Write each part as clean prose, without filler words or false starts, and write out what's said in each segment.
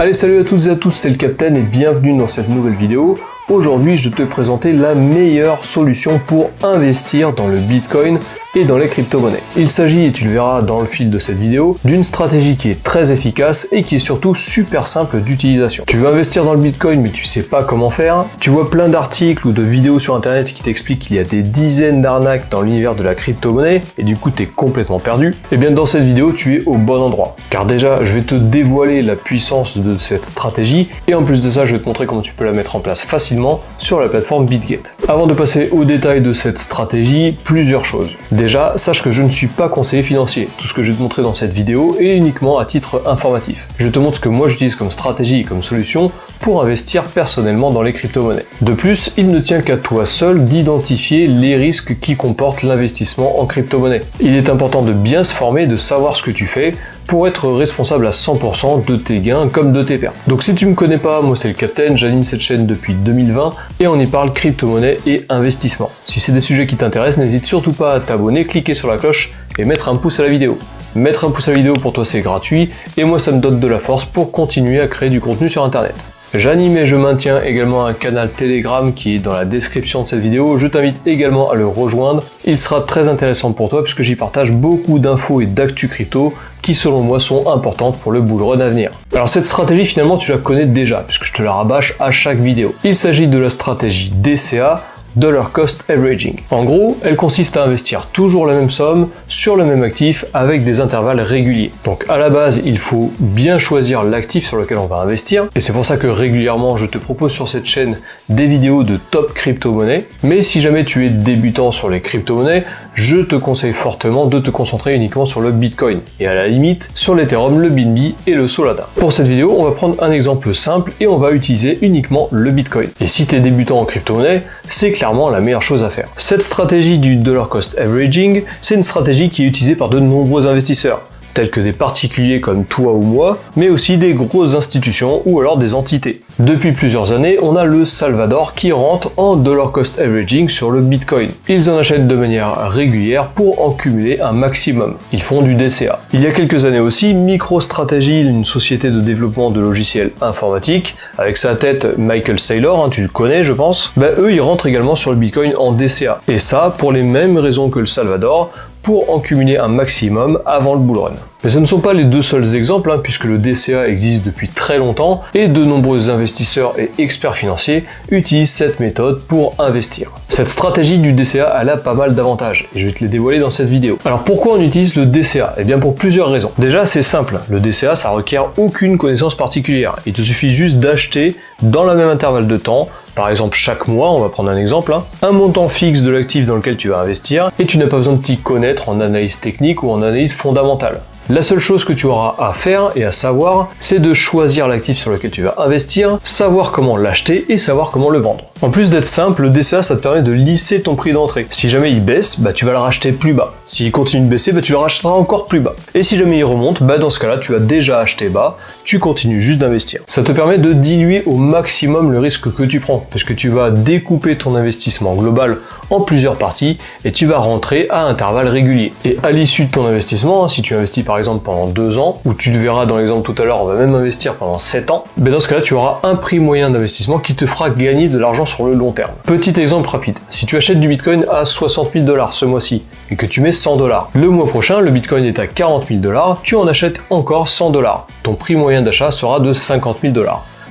Allez, salut à toutes et à tous, c'est le Captain et bienvenue dans cette nouvelle vidéo. Aujourd'hui, je vais te présenter la meilleure solution pour investir dans le Bitcoin et dans les crypto-monnaies. Il s'agit, et tu le verras dans le fil de cette vidéo, d'une stratégie qui est très efficace et qui est surtout super simple d'utilisation. Tu veux investir dans le Bitcoin mais tu sais pas comment faire, tu vois plein d'articles ou de vidéos sur internet qui t'expliquent qu'il y a des dizaines d'arnaques dans l'univers de la crypto-monnaie et du coup tu es complètement perdu. Et bien dans cette vidéo, tu es au bon endroit. Car déjà, je vais te dévoiler la puissance de cette stratégie et en plus de ça, je vais te montrer comment tu peux la mettre en place facilement sur la plateforme BitGet. Avant de passer au détail de cette stratégie, plusieurs choses. Déjà, sache que je ne suis pas conseiller financier. Tout ce que je vais te montrer dans cette vidéo est uniquement à titre informatif. Je te montre ce que moi j'utilise comme stratégie et comme solution pour investir personnellement dans les crypto-monnaies. De plus, il ne tient qu'à toi seul d'identifier les risques qui comportent l'investissement en crypto-monnaie. Il est important de bien se former, de savoir ce que tu fais pour être responsable à 100% de tes gains comme de tes pertes. Donc si tu me connais pas, moi c'est le Captain, j'anime cette chaîne depuis 2020 et on y parle crypto-monnaie et investissement. Si c'est des sujets qui t'intéressent, n'hésite surtout pas à t'abonner, cliquer sur la cloche et mettre un pouce à la vidéo. Mettre un pouce à la vidéo pour toi c'est gratuit et moi ça me donne de la force pour continuer à créer du contenu sur internet. J'anime et je maintiens également un canal Telegram qui est dans la description de cette vidéo. Je t'invite également à le rejoindre. Il sera très intéressant pour toi puisque j'y partage beaucoup d'infos et d'actu crypto qui selon moi sont importantes pour le bull run à venir. Alors cette stratégie finalement tu la connais déjà puisque je te la rabâche à chaque vidéo. Il s'agit de la stratégie DCA, Dollar Cost Averaging. En gros, elle consiste à investir toujours la même somme sur le même actif avec des intervalles réguliers. Donc à la base, il faut bien choisir l'actif sur lequel on va investir et c'est pour ça que régulièrement je te propose sur cette chaîne des vidéos de top crypto-monnaies. Mais si jamais tu es débutant sur les crypto-monnaies, je te conseille fortement de te concentrer uniquement sur le Bitcoin et à la limite sur l'Ethereum, le BNB et le Solana. Pour cette vidéo, on va prendre un exemple simple et on va utiliser uniquement le Bitcoin. Et si tu es débutant en crypto-monnaie, c'est clairement la meilleure chose à faire. Cette stratégie du Dollar Cost Averaging, c'est une stratégie qui est utilisée par de nombreux investisseurs, tels que des particuliers comme toi ou moi, mais aussi des grosses institutions ou alors des entités. Depuis plusieurs années, on a le Salvador qui rentre en Dollar Cost Averaging sur le Bitcoin. Ils en achètent de manière régulière pour en cumuler un maximum. Ils font du DCA. Il y a quelques années aussi, MicroStrategy, une société de développement de logiciels informatiques, avec sa tête Michael Saylor, tu le connais je pense, eux ils rentrent également sur le Bitcoin en DCA. Et ça pour les mêmes raisons que le Salvador, pour en cumuler un maximum avant le bull run. Mais ce ne sont pas les deux seuls exemples, puisque le DCA existe depuis très longtemps et de nombreux investisseurs et experts financiers utilisent cette méthode pour investir. Cette stratégie du DCA, elle a pas mal d'avantages et je vais te les dévoiler dans cette vidéo. Alors pourquoi on utilise le DCA ? Eh bien pour plusieurs raisons. Déjà c'est simple, le DCA ça requiert aucune connaissance particulière. Il te suffit juste d'acheter dans le même intervalle de temps, par exemple chaque mois, on va prendre un exemple, un montant fixe de l'actif dans lequel tu vas investir et tu n'as pas besoin de t'y connaître en analyse technique ou en analyse fondamentale. La seule chose que tu auras à faire et à savoir, c'est de choisir l'actif sur lequel tu vas investir, savoir comment l'acheter et savoir comment le vendre. En plus d'être simple, le DCA ça te permet de lisser ton prix d'entrée. Si jamais il baisse, tu vas le racheter plus bas. S'il continue de baisser, tu le rachèteras encore plus bas. Et si jamais il remonte, dans ce cas-là, tu as déjà acheté bas, tu continues juste d'investir. Ça te permet de diluer au maximum le risque que tu prends, parce que tu vas découper ton investissement global en plusieurs parties et tu vas rentrer à intervalles réguliers. Et à l'issue de ton investissement, si tu investis par exemple pendant 2 ans, ou tu le verras dans l'exemple tout à l'heure, on va même investir pendant 7 ans, dans ce cas-là, tu auras un prix moyen d'investissement qui te fera gagner de l'argent sur le long terme. Petit exemple rapide, si tu achètes du Bitcoin à 60 000 $ ce mois-ci et que tu mets 100 $, le mois prochain, le Bitcoin est à 40 000 $, tu en achètes encore 100 $. Ton prix moyen d'achat sera de 50 000 $.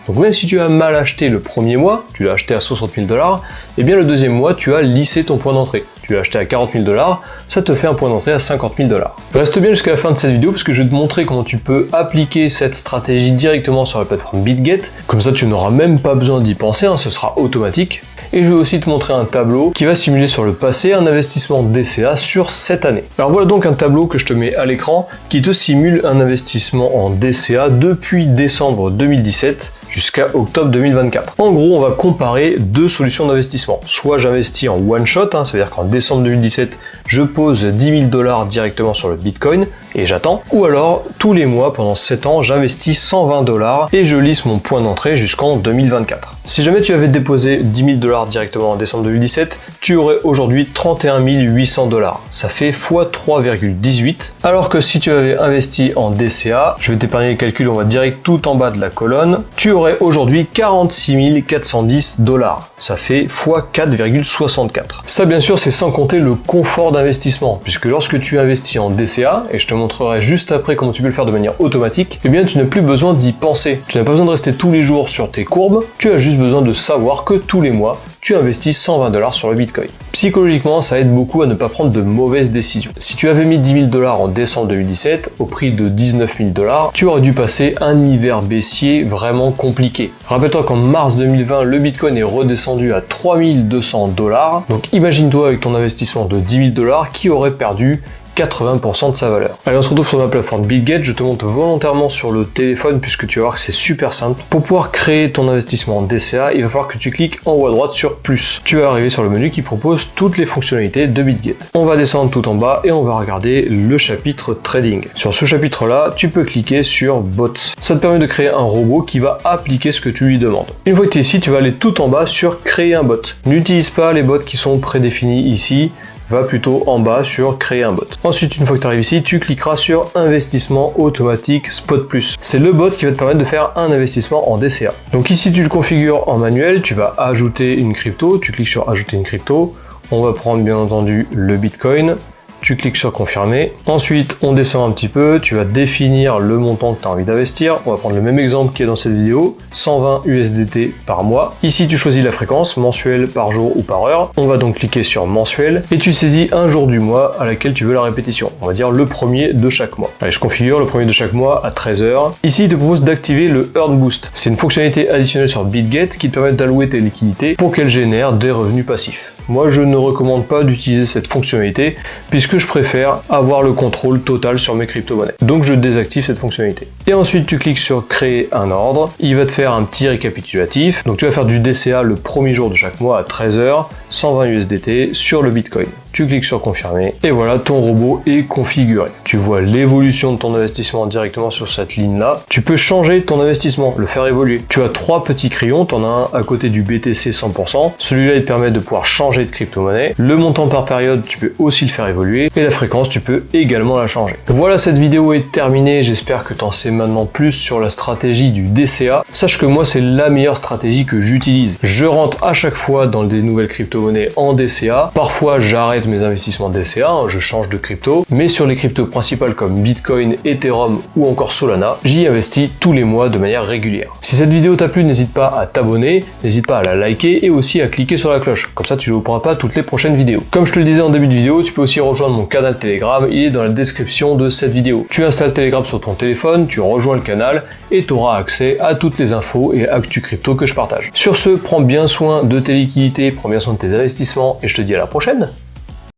Donc même si tu as mal acheté le premier mois, tu l'as acheté à 60 000 $, et bien le deuxième mois, tu as lissé ton point d'entrée. Tu l'as acheté à 40 000 $, ça te fait un point d'entrée à 50 000 $. Reste bien jusqu'à la fin de cette vidéo parce que je vais te montrer comment tu peux appliquer cette stratégie directement sur la plateforme BitGet. Comme ça, tu n'auras même pas besoin d'y penser, ce sera automatique. Et je vais aussi te montrer un tableau qui va simuler sur le passé un investissement DCA sur cette année. Alors voilà donc un tableau que je te mets à l'écran qui te simule un investissement en DCA depuis décembre 2017 jusqu'à octobre 2024. En gros, on va comparer deux solutions d'investissement. Soit j'investis en one shot, ça veut dire qu'en décembre 2017, je pose 10 000 $ directement sur le Bitcoin et j'attends. Ou alors, tous les mois, pendant 7 ans, j'investis 120 $ et je lisse mon point d'entrée jusqu'en 2024. Si jamais tu avais déposé 10 000 $ directement en décembre 2017, tu aurais aujourd'hui 31 800 $. Ça fait x 3,18. Alors que si tu avais investi en DCA, je vais t'épargner les calculs, on va direct tout en bas de la colonne, tu aurais aujourd'hui 46 410 $. Ça fait x 4,64. Ça bien sûr c'est sans compter le confort d'investissement, puisque lorsque tu investis en DCA, et je te montrerai juste après comment tu peux le faire de manière automatique, eh bien tu n'as plus besoin d'y penser. Tu n'as pas besoin de rester tous les jours sur tes courbes, tu as juste besoin de savoir que tous les mois, tu investis 120 $ sur le Bitcoin. Psychologiquement, ça aide beaucoup à ne pas prendre de mauvaises décisions. Si tu avais mis 10 000 $ en décembre 2017, au prix de 19 000 $, tu aurais dû passer un hiver baissier vraiment compliqué. Rappelle-toi qu'en mars 2020, le Bitcoin est redescendu à 3 200 $. Donc imagine-toi avec ton investissement de 10 000 $ qui aurait perdu 80% de sa valeur. Allez, on se retrouve sur ma plateforme BitGet. Je te montre volontairement sur le téléphone puisque tu vas voir que c'est super simple. Pour pouvoir créer ton investissement en DCA, il va falloir que tu cliques en haut à droite sur plus. Tu vas arriver sur le menu qui propose toutes les fonctionnalités de BitGet. On va descendre tout en bas et on va regarder le chapitre Trading. Sur ce chapitre-là, tu peux cliquer sur Bots. Ça te permet de créer un robot qui va appliquer ce que tu lui demandes. Une fois que tu es ici, tu vas aller tout en bas sur Créer un bot. N'utilise pas les bots qui sont prédéfinis ici. Va plutôt en bas sur créer un bot. Ensuite, une fois que tu arrives ici, tu cliqueras sur investissement automatique Spot Plus. C'est le bot qui va te permettre de faire un investissement en DCA. Donc ici, tu le configures en manuel, tu vas ajouter une crypto, tu cliques sur ajouter une crypto. On va prendre bien entendu le Bitcoin. Tu cliques sur confirmer. Ensuite, on descend un petit peu, tu vas définir le montant que tu as envie d'investir. On va prendre le même exemple qui est dans cette vidéo, 120 USDT par mois. Ici, tu choisis la fréquence, mensuelle, par jour ou par heure. On va donc cliquer sur mensuel et tu saisis un jour du mois à laquelle tu veux la répétition. On va dire le premier de chaque mois. Allez, je configure le premier de chaque mois à 13h. Ici, il te propose d'activer le Earn Boost. C'est une fonctionnalité additionnelle sur BitGet qui te permet d'allouer tes liquidités pour qu'elles génèrent des revenus passifs. Moi, je ne recommande pas d'utiliser cette fonctionnalité puisque je préfère avoir le contrôle total sur mes crypto-monnaies. Donc, je désactive cette fonctionnalité. Et ensuite, tu cliques sur créer un ordre. Il va te faire un petit récapitulatif. Donc, tu vas faire du DCA le premier jour de chaque mois à 13h, 120 USDT sur le Bitcoin. Tu cliques sur confirmer et voilà, ton robot est configuré. Tu vois l'évolution de ton investissement directement sur cette ligne-là. Tu peux changer ton investissement, le faire évoluer. Tu as trois petits crayons, tu en as un à côté du BTC 100%. Celui-là, il te permet de pouvoir changer de crypto-monnaie. Le montant par période, tu peux aussi le faire évoluer. Et la fréquence, tu peux également la changer. Voilà, cette vidéo est terminée. J'espère que tu en sais maintenant plus sur la stratégie du DCA. Sache que moi, c'est la meilleure stratégie que j'utilise. Je rentre à chaque fois dans des nouvelles crypto-monnaies en DCA. Parfois, j'arrête mes investissements DCA, je change de crypto, mais sur les cryptos principales comme Bitcoin, Ethereum ou encore Solana, j'y investis tous les mois de manière régulière. Si cette vidéo t'a plu, n'hésite pas à t'abonner, n'hésite pas à la liker et aussi à cliquer sur la cloche, comme ça tu ne louperas pas toutes les prochaines vidéos. Comme je te le disais en début de vidéo, tu peux aussi rejoindre mon canal Telegram, il est dans la description de cette vidéo. Tu installes Telegram sur ton téléphone, tu rejoins le canal et tu auras accès à toutes les infos et actus crypto que je partage. Sur ce, prends bien soin de tes liquidités, prends bien soin de tes investissements et je te dis à la prochaine.